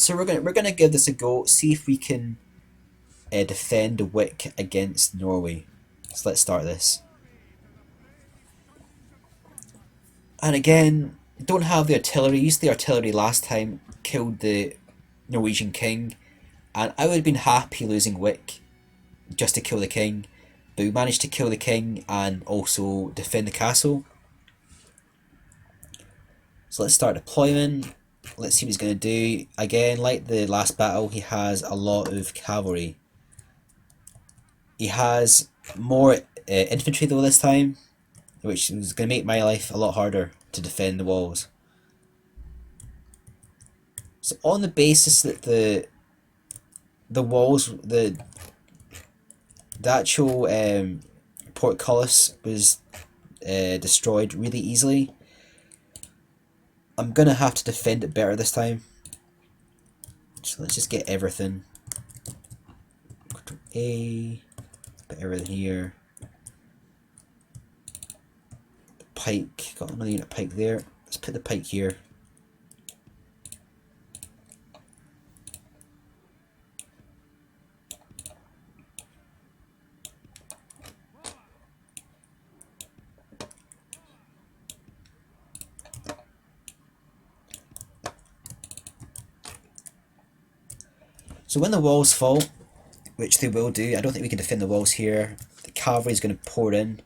So we're gonna give this a go. See if we can defend the Wick against Norway. So let's start this. And again, don't have the artillery. Used the artillery last time, killed the Norwegian king, and I would have been happy losing Wick just to kill the king. But we managed to kill the king and also defend the castle. So let's start deployment. Let's see what he's going to do. Again, like the last battle, he has a lot of cavalry. He has more infantry though this time, which is going to make my life a lot harder to defend the walls. So on the basis that the walls, the actual portcullis was destroyed really easily, I'm gonna have to defend it better this time. So let's just get everything. Control A, put everything here. The pike, got another unit of pike there. Let's put the pike here. So when the walls fall, which they will do, I don't think we can defend the walls here. The cavalry is going to pour in.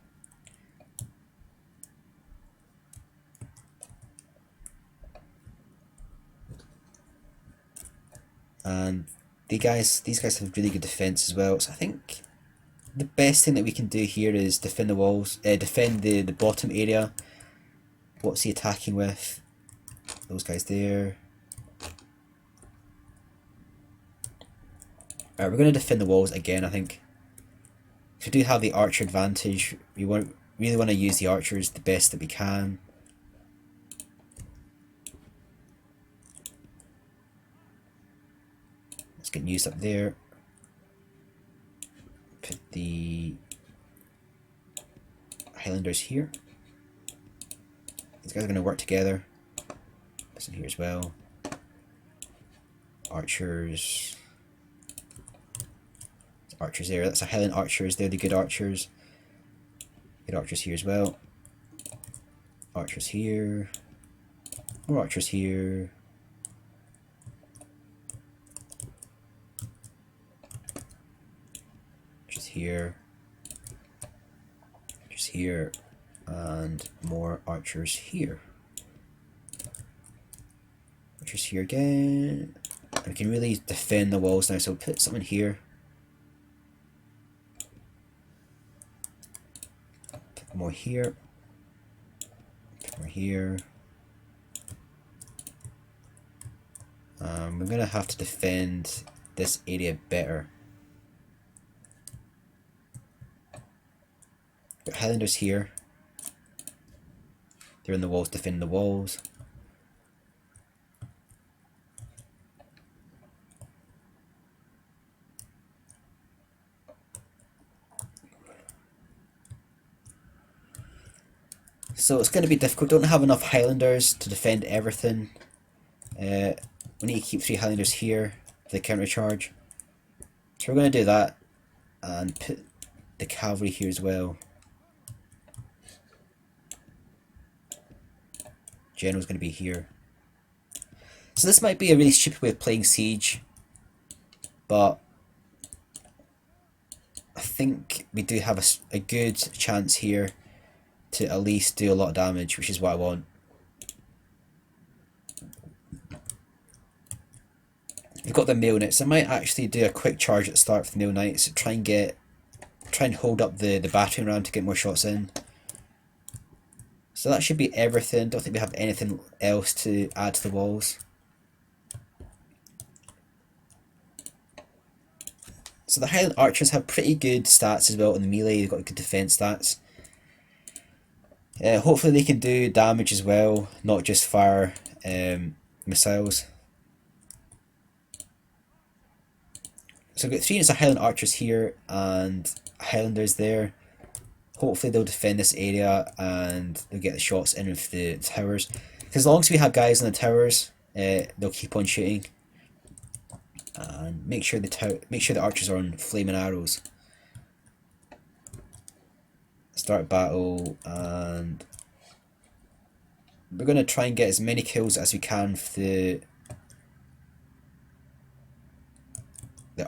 And these guys have really good defense as well. So I think the best thing that we can do here is defend the walls, defend the bottom area. What's he attacking with? Those guys there. Alright, we're going to defend the walls again, I think. If we do have the archer advantage, we really want to use the archers the best that we can. Let's get used up there. Put the Highlanders here. These guys are going to work together. This in here as well. Archers. Archers there, that's a Highland archers, they're the good archers. Good archers here as well. Archers here. More archers here. Archers here. Archers here. And more archers here. Archers here again. And we can really defend the walls now, so we'll put something here. More here, more here. We're gonna have to defend this area better. Got Highlanders here. They're in the walls, defending the walls. So it's going to be difficult. Don't have enough Highlanders to defend everything. We need to keep 3 Highlanders here for the counter charge. So we're going to do that and put the cavalry here as well. General's going to be here. So this might be a really stupid way of playing Siege, but I think we do have a good chance here to at least do a lot of damage, which is what I want. We've got the Mail Knights. I might actually do a quick charge at the start for the Mail Knights, try and hold up the battering ram to get more shots in. So that should be everything. Don't think we have anything else to add to the walls. So the Highland Archers have pretty good stats as well in the melee. They've got good defense stats. Hopefully they can do damage as well, not just fire missiles. So we've got 3 units of Highland Archers here and Highlanders there. Hopefully they'll defend this area and they'll get the shots in with the towers. Because as long as we have guys in the towers, they'll keep on shooting. and make sure the archers are on flaming arrows. Start battle, and we're going to try and get as many kills as we can for the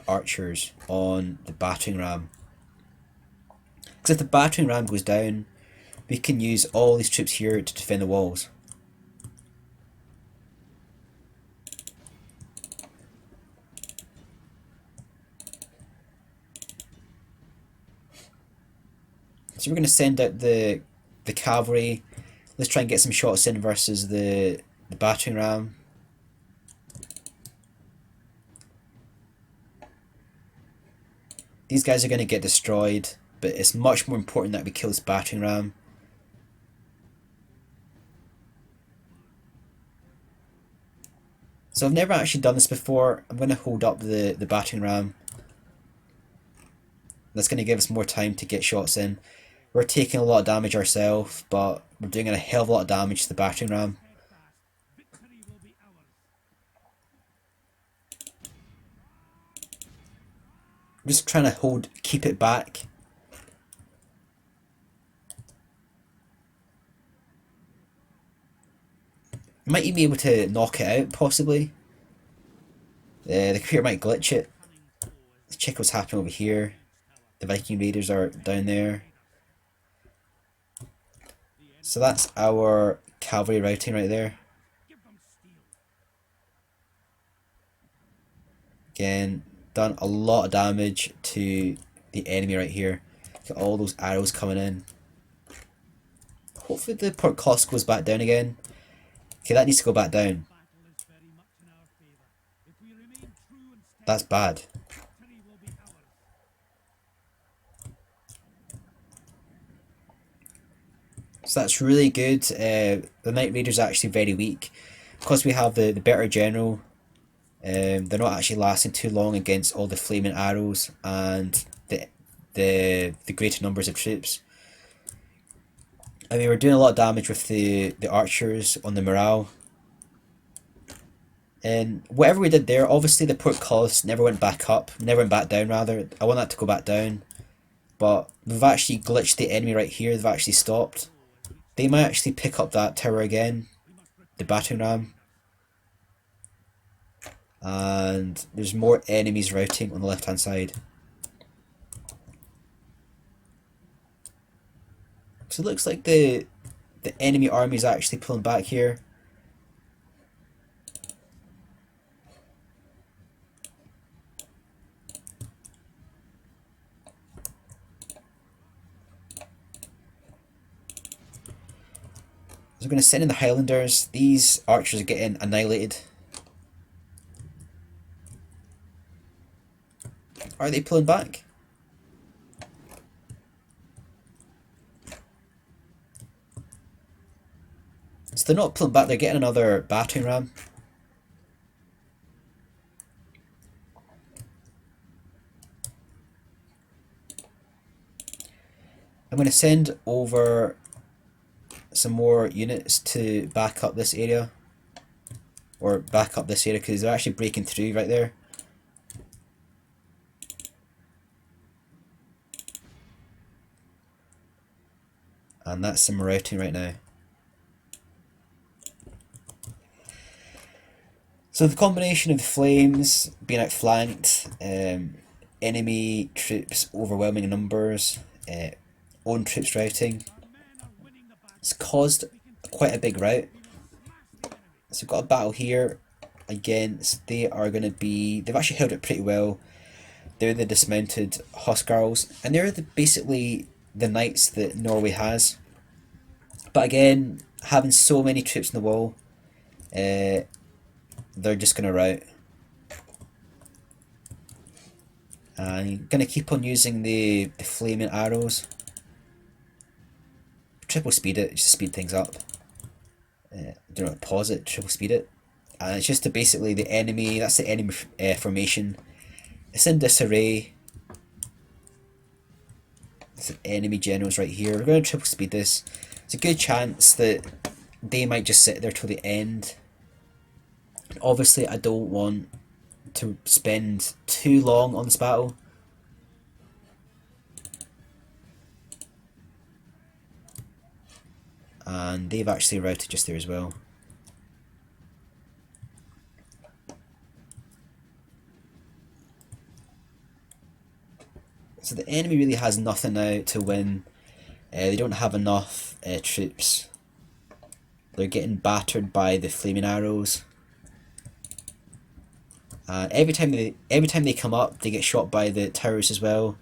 archers on the battering ram. Because if the battering ram goes down, we can use all these troops here to defend the walls. So we're going to send out the cavalry. Let's try and get some shots in versus the battering ram. These guys are going to get destroyed, but it's much more important that we kill this battering ram. So I've never actually done this before. I'm going to hold up the battering ram. That's going to give us more time to get shots in. We're taking a lot of damage ourselves, but we're doing a hell of a lot of damage to the battering ram. I'm just trying to keep it back. Might even be able to knock it out, possibly. The computer might glitch it. Let's check what's happening over here. The Viking raiders are down there. So that's our cavalry routing right there. Again, done a lot of damage to the enemy right here. Got all those arrows coming in. Hopefully the portcullis goes back down again. Okay, that needs to go back down. That's bad. So that's really good. The Knight Raiders are actually very weak. Because we have the better general, they're not actually lasting too long against all the flaming arrows and the greater numbers of troops. I mean, we're doing a lot of damage with the archers on the morale. And whatever we did there, obviously the portcullis never went back down rather. I want that to go back down. But we've actually glitched the enemy right here, they've actually stopped. They might actually pick up that tower again, the battering ram. And there's more enemies routing on the left hand side. So it looks like the enemy army is actually pulling back here. So I'm going to send in the Highlanders. These archers are getting annihilated. Are they pulling back? So they're not pulling back, they're getting another battering ram. I'm going to send over some more units to back up this area. Or back up this area because they're actually breaking through right there. And that's some routing right now. So the combination of the flames being outflanked, enemy troops overwhelming in numbers, own troops routing, it's caused quite a big rout. So we've got a battle here against, they've actually held it pretty well. They're the dismounted Huskarls, and they're basically the knights that Norway has. But again, having so many troops in the wall, they're just going to rout. And I'm going to keep on using the flaming arrows. Triple speed it, just to speed things up. Do not pause it, triple speed it. And it's just to basically the enemy, that's the enemy formation. It's in disarray. It's the enemy generals right here. We're going to triple speed this. It's a good chance that they might just sit there till the end. Obviously I don't want to spend too long on this battle. And they've actually routed just there as well. So the enemy really has nothing now to win. They don't have enough troops. They're getting battered by the flaming arrows. Every time they come up, they get shot by the towers as well.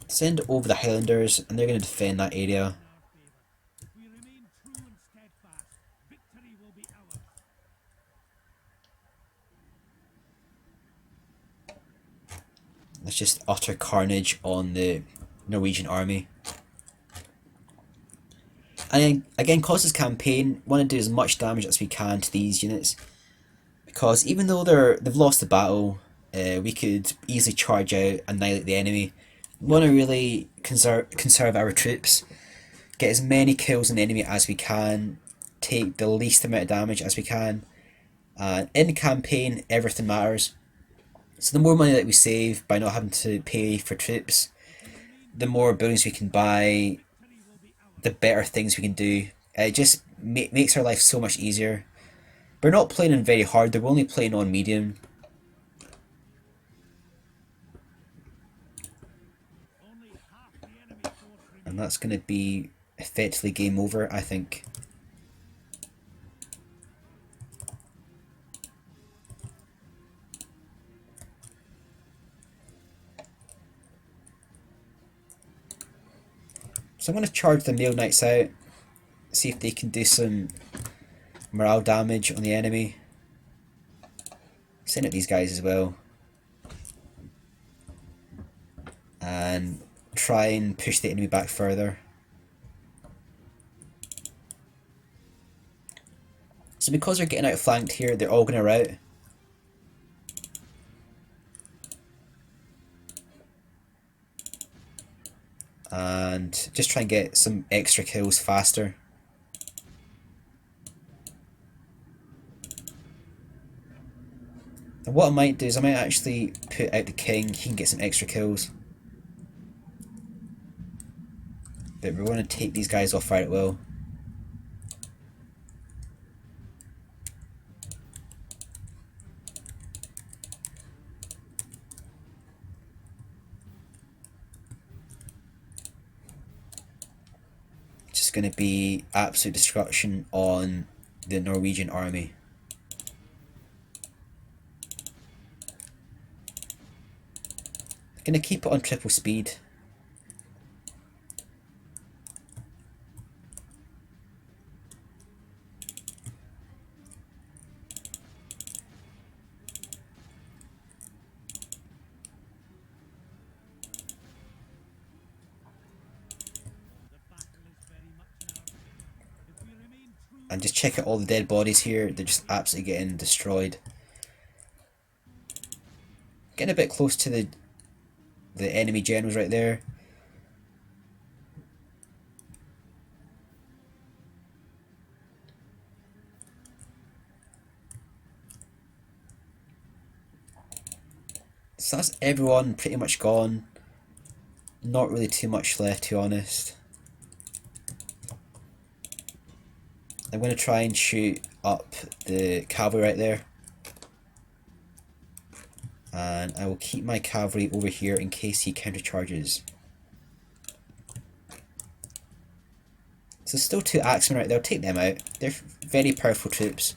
Send over the Highlanders, and they're going to defend that area. That's just utter carnage on the Norwegian army. And again, cause this campaign, want to do as much damage as we can to these units, because even though they've lost the battle, we could easily charge out, annihilate the enemy. We want to really conserve our troops, get as many kills on the enemy as we can, take the least amount of damage as we can. In the campaign, everything matters. So the more money that we save by not having to pay for troops, the more buildings we can buy, the better things we can do. It just makes our life so much easier. We're not playing on very hard, we're only playing on medium. And that's going to be effectively game over, I think. So I'm going to charge the Mail Knights out, see if they can do some morale damage on the enemy. Send out these guys as well. And try and push the enemy back further. So because they're getting outflanked here, they're all going to rout. And just try and get some extra kills faster. And what I might do is I might actually put out the king, he can get some extra kills. But we're going to take these guys off right at will. Just going to be absolute destruction on the Norwegian army. Going to keep it on triple speed. And just check out all the dead bodies here, they're just absolutely getting destroyed. Getting a bit close to the enemy generals right there. So that's everyone pretty much gone. Not really too much left, to be honest. I'm going to try and shoot up the cavalry right there. And I will keep my cavalry over here in case he countercharges. So still two axemen right there, I'll take them out. They're very powerful troops.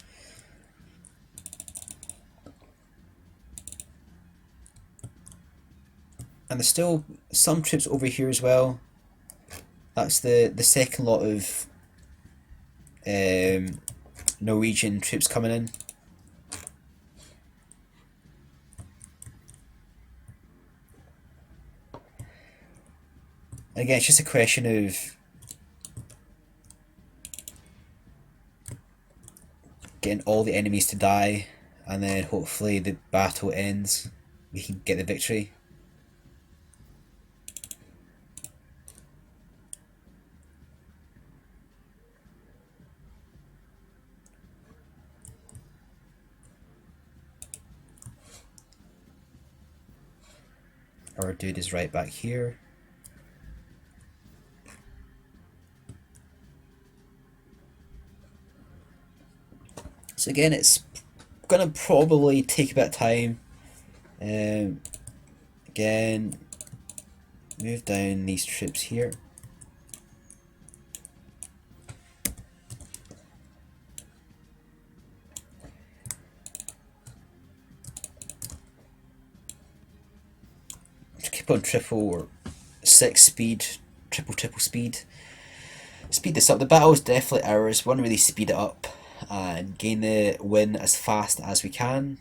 And there's still some troops over here as well. That's the second lot of Norwegian troops coming in. And again, it's just a question of getting all the enemies to die and then hopefully the battle ends. We can get the victory. Our dude is right back here. So again, it's gonna probably take a bit of time. Again, move down these troops here. Just keep on triple or 6 speed, triple speed. Speed this up. The battle is definitely ours. We want to really speed it up and gain the win as fast as we can.